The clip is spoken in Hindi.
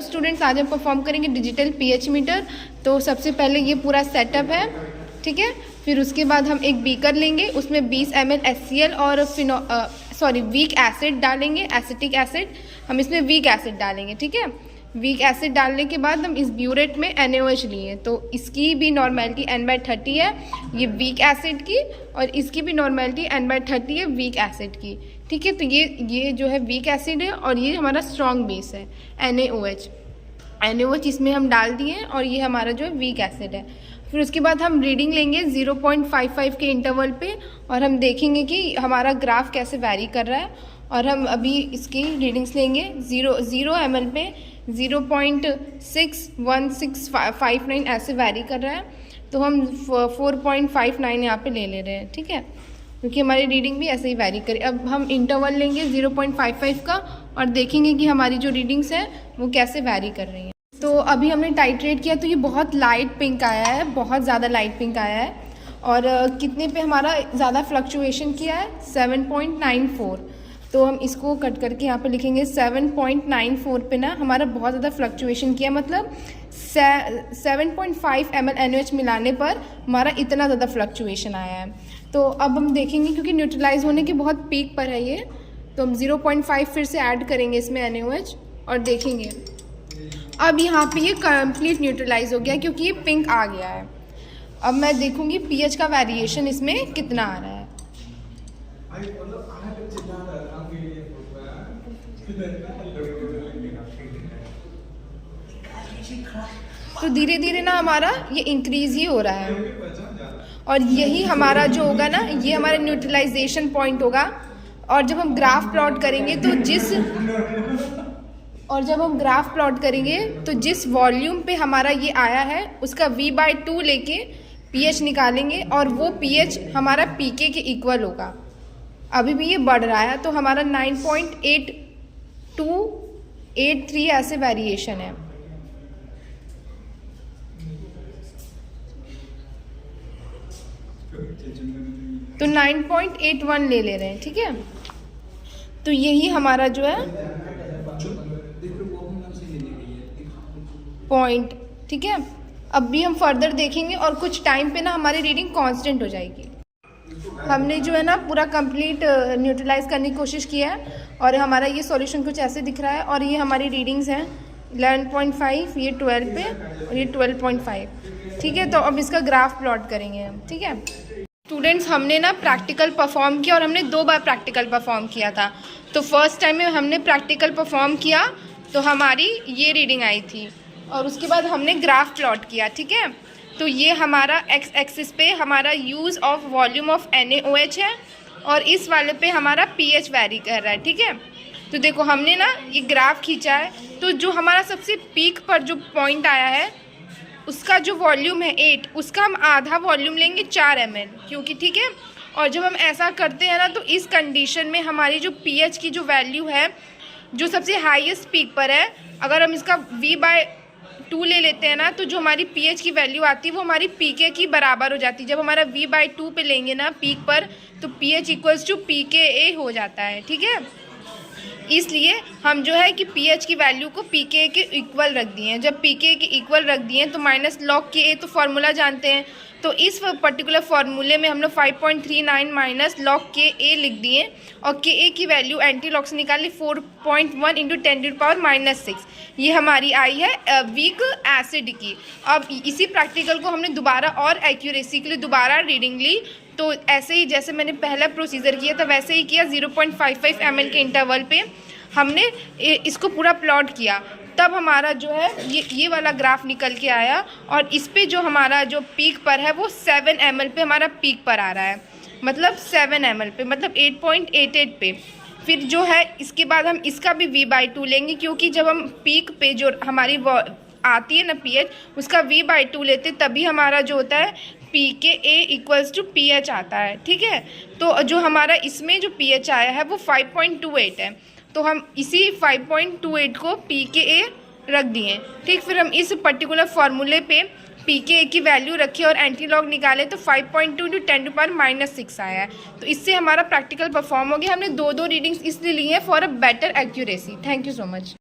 स्टूडेंट्स, आज हम परफॉर्म करेंगे डिजिटल पीएच मीटर। तो सबसे पहले ये पूरा सेटअप है, ठीक है। फिर उसके बाद हम एक बीकर लेंगे, उसमें 20 ml HCl और वीक एसिड डालेंगे, एसिटिक एसिड। हम इसमें वीक एसिड डालेंगे, ठीक है। वीक एसिड डालने के बाद हम इस ब्यूरेट में NaOH लिए, तो इसकी भी नॉर्मेलिटी N/30 है, ये वीक एसिड की, और इसकी भी नॉर्मेलिटी N/30 है वीक एसिड की, ठीक है। तो ये जो है वीक एसिड है और ये हमारा स्ट्रॉन्ग बेस है NaOH इसमें हम डाल दिए, और ये हमारा जो है वीक एसिड है। फिर उसके बाद हम रीडिंग लेंगे 0.55 के इंटरवल पे, और हम देखेंगे कि हमारा ग्राफ कैसे वैरी कर रहा है। और हम अभी इसकी रीडिंग्स लेंगे 0 ml पे 0.61659 ऐसे वैरी कर रहा है, तो हम 4.59 यहाँ पे ले रहे हैं, ठीक है, क्योंकि हमारी रीडिंग भी ऐसे ही वैरी करे। अब हम इंटरवल लेंगे 0.55 का और देखेंगे कि हमारी जो रीडिंग्स हैं वो कैसे वैरी कर रही हैं। तो अभी हमने टाइट्रेट किया, तो ये बहुत लाइट पिंक आया है, बहुत ज़्यादा लाइट पिंक आया है। और कितने पे हमारा ज़्यादा फ्लक्चुएशन किया है, 7.94। तो हम इसको कट करके यहाँ पे लिखेंगे 7.94 पे ना हमारा बहुत ज़्यादा फ्लक्चुएशन किया, मतलब 7.5 ml NaOH मिलाने पर हमारा इतना ज़्यादा फ्लक्चुएशन आया है। तो अब हम देखेंगे, क्योंकि न्यूट्रलाइज होने के बहुत पीक पर है ये, तो हम 0.5 फिर से ऐड करेंगे इसमें NaOH और देखेंगे। अब यहाँ पे ये कंप्लीट न्यूट्रलाइज हो गया, क्योंकि ये पिंक आ गया है। अब मैं देखूंगी पीएच का वेरिएशन इसमें कितना आ रहा है। तो धीरे धीरे ना हमारा ये इंक्रीज ही हो रहा है, और यही हमारा जो होगा ना, ये हमारा न्यूट्रलाइजेशन पॉइंट होगा। और जब हम ग्राफ प्लॉट करेंगे तो जिस वॉल्यूम पे हमारा ये आया है उसका V/2 लेके पीएच निकालेंगे, और वो पीएच हमारा पीके के इक्वल होगा। अभी भी ये बढ़ रहा है, तो हमारा 9.8283 ऐसे वेरिएशन है। तो 9.81 ले रहे हैं, ठीक है। तो यही हमारा जो है पॉइंट, ठीक है। अब भी हम फर्दर देखेंगे और कुछ टाइम पे ना हमारी रीडिंग कांस्टेंट हो जाएगी। हमने जो है ना पूरा कंप्लीट न्यूट्रलाइज करने की कोशिश किया है, और हमारा ये सॉल्यूशन कुछ ऐसे दिख रहा है। और ये हमारी रीडिंग्स हैं 11.5, ये 12 पे, और ये 12.5, ठीक है। तो अब इसका ग्राफ प्लॉट करेंगे हम, ठीक है। स्टूडेंट्स, हमने ना प्रैक्टिकल परफॉर्म किया, और हमने 2 बार प्रैक्टिकल परफॉर्म किया था। तो फर्स्ट टाइम में हमने प्रैक्टिकल परफॉर्म किया तो हमारी ये रीडिंग आई थी, और उसके बाद हमने ग्राफ प्लॉट किया, ठीक है। तो ये हमारा एक्स एक्सिस पे हमारा use of volume of NaOH है, और इस वाले पे हमारा पीएच वैरी कर रहा है, ठीक है। तो देखो हमने ना ये ग्राफ खींचा है, तो जो हमारा सबसे पीक पर जो पॉइंट आया है उसका जो वॉल्यूम है 8, उसका हम आधा वॉल्यूम लेंगे 4 ml, क्योंकि ठीक है। और जब हम ऐसा करते हैं ना, तो इस कंडीशन में हमारी जो पीएच की जो वैल्यू है, जो सबसे हाईएस्ट पीक पर है, अगर हम इसका V/2 ले लेते हैं ना, तो जो हमारी पीएच की वैल्यू आती है वो हमारी पीके की बराबर हो जाती है। जब हमारा V/2 पे लेंगे ना पीक पर, तो पीएच इक्वल्स टू pKa हो जाता है, ठीक है। इसलिए हम जो है कि पीएच की वैल्यू को pKa के इक्वल रख दिए हैं। जब pKa के इक्वल रख दिए हैं तो -log Ka, तो फार्मूला जानते हैं। तो इस पर्टिकुलर फार्मूले में हमने 5.39 - log Ka लिख दिए, और Ka की वैल्यू एंटी लॉग से निकाली 4.1 × 10⁻⁻6। ये हमारी आई है वीक एसिड की। अब इसी प्रैक्टिकल को हमने दोबारा और एक्यूरेसी के लिए दोबारा रीडिंग ली, तो ऐसे ही जैसे मैंने पहला प्रोसीजर किया था वैसे ही किया। 0.55 ml के इंटरवल पे हमने इसको पूरा प्लॉट किया, तब हमारा जो है ये वाला ग्राफ निकल के आया, और इस पे जो हमारा जो पीक पर है वो 7 ml पे हमारा पीक पर आ रहा है, मतलब 7 ml पे, मतलब 8.88 पे। फिर जो है इसके बाद हम इसका भी V/2 लेंगे, क्योंकि जब हम पीक पे जो हमारी आती है ना पीएच, उसका V/2 लेते तभी हमारा जो होता है pKa इक्वल्स टू pH आता है, ठीक है। तो जो हमारा इसमें जो pH आया है वो 5.28 है, तो हम इसी 5.28 को pKa रख दिए, ठीक। फिर हम इस पर्टिकुलर फार्मूले पे pKa की वैल्यू रखे और एंटी लॉग निकाले, तो 5.2 × 10⁻⁻6 आया है। तो इससे हमारा प्रैक्टिकल परफॉर्म हो गया। हमने 2 रीडिंग्स इसलिए ली हैं for a better accuracy. Thank you so much.